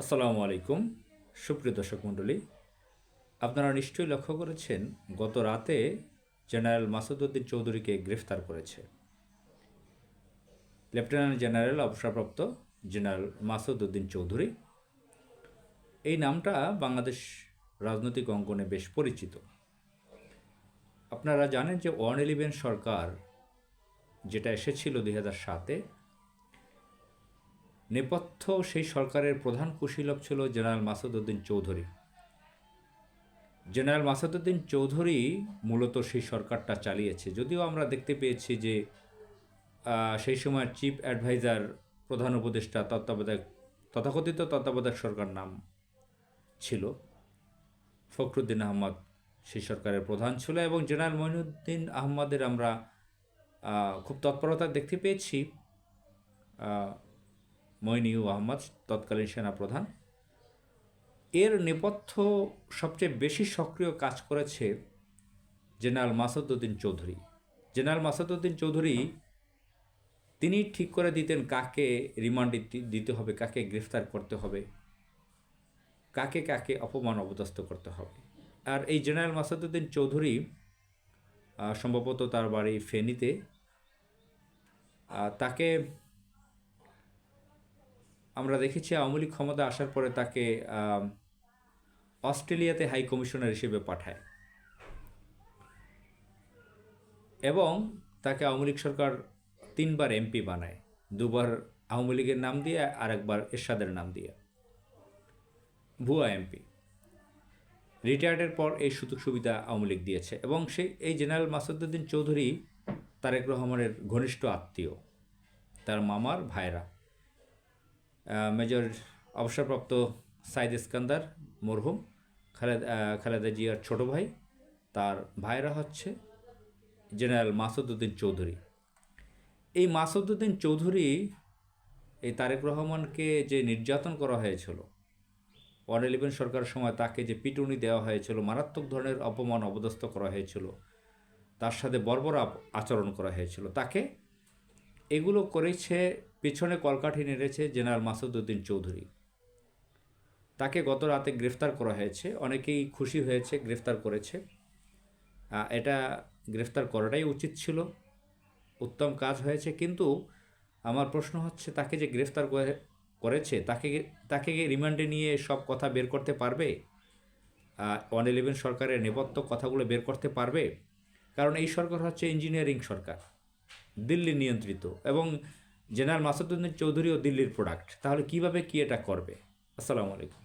আসসালামু আলাইকুম। সুপ্রিয় দর্শক মণ্ডলী, আপনারা নিশ্চয়ই লক্ষ্য করেছেন গত রাতে জেনারেল মাসুদউদ্দিন চৌধুরীকে গ্রেফতার করেছে লেফটেন্যান্ট জেনারেল অবসরপ্রাপ্ত জেনারেল মাসুদউদ্দিন চৌধুরী। এই নামটা বাংলাদেশ রাজনৈতিক অঙ্গনে বেশ পরিচিত। আপনারা জানেন যে 111 সরকার যেটা এসেছিল 2007-এ, নেপথ্য সেই সরকারের প্রধান কুশীলব ছিল জেনারেল মাসুদউদ্দিন চৌধুরী। জেনারেল মাসুদউদ্দিন চৌধুরী মূলত সেই সরকারটা চালিয়েছে। যদিও আমরা দেখতে পেয়েছি যে সেই সময়ের চিফ অ্যাডভাইজার, প্রধান উপদেষ্টা, তথাকথিত তত্ত্বাবধায়ক সরকার নাম ছিল ফখরুদ্দিন আহমদ, সেই সরকারের প্রধান ছিল, এবং জেনারেল মঈনুদ্দিন আহমদের আমরা খুব তৎপরতা দেখতে পেয়েছি। মঈনিউ আহমদ তৎকালীন সেনাপ্রধান। এর নেপথ্য সবচেয়ে বেশি সক্রিয় কাজ করেছে জেনারেল মাসুদউদ্দিন চৌধুরী। জেনারেল মাসুদউদ্দিন চৌধুরী তিনি ঠিক করে দিতেন কাকে রিমান্ড দিতে হবে, কাকে গ্রেফতার করতে হবে, কাকে কাকে অপমান অপদস্থ করতে হবে। আর এই জেনারেল মাসুদউদ্দিন চৌধুরী সম্ভবত তার বাড়ি ফেনীতে। তাকে আমরা দেখেছি আওয়ামী লীগ ক্ষমতা আসার পরে তাকে অস্ট্রেলিয়াতে হাই কমিশনার হিসেবে পাঠায়, এবং তাকে আওয়ামী লীগ সরকার 3বার এমপি বানায়, 2বার আওয়ামী লীগের নাম দিয়ে আর একবার এরশাদের নাম দিয়ে, ভুয়া এমপি। রিটায়ার্ডের পর এই সুযোগ সুবিধা আওয়ামী লীগ দিয়েছে, এবং এই জেনারেল মাসুদউদ্দিন চৌধুরী তারেক রহমানের ঘনিষ্ঠ আত্মীয়, তার মামার ভাইরা। মেজর অবসরপ্রাপ্ত সাইদ ইস্কান্দার মরহুম, খালেদা জিয়ার ছোট ভাই, তার ভাইরা হচ্ছে জেনারেল মাসুদউদ্দিন চৌধুরী। এই মাসুদউদ্দিন চৌধুরী এই তারেক রহমানকে যে নির্যাতন করা হয়েছিল 111 সরকারের সময়, তাকে যে পিটুনি দেওয়া হয়েছিল, মারাত্মক ধরনের অপমান অপদস্থ করা হয়েছিল, তার সাথে বর্বর আচরণ করা হয়েছিল, তাকে এগুলো করেছে, পিছনে কলকাঠি নেড়েছে জেনারেল মাসুদউদ্দিন চৌধুরী। তাকে গত রাতে গ্রেফতার করা হয়েছে। অনেকেই খুশি হয়েছে গ্রেফতার করেছে। এটা গ্রেফতার করাটাই উচিত ছিল, উত্তম কাজ হয়েছে। কিন্তু আমার প্রশ্ন হচ্ছে, তাকে যে গ্রেফতার করেছে তাকে রিমান্ডে নিয়ে সব কথা বের করতে পারবে? 111 সরকারের নেপথ্য কথাগুলো বের করতে পারবে? কারণ এই সরকার হচ্ছে ইঞ্জিনিয়ারিং সরকার, দিল্লি নিয়ন্ত্রিত, এবং জেনারেল মাসুদউদ্দিন চৌধুরীও দিল্লির প্রোডাক্ট। তাহলে কিভাবে কি এটা করবে? আসসালামু আলাইকুম।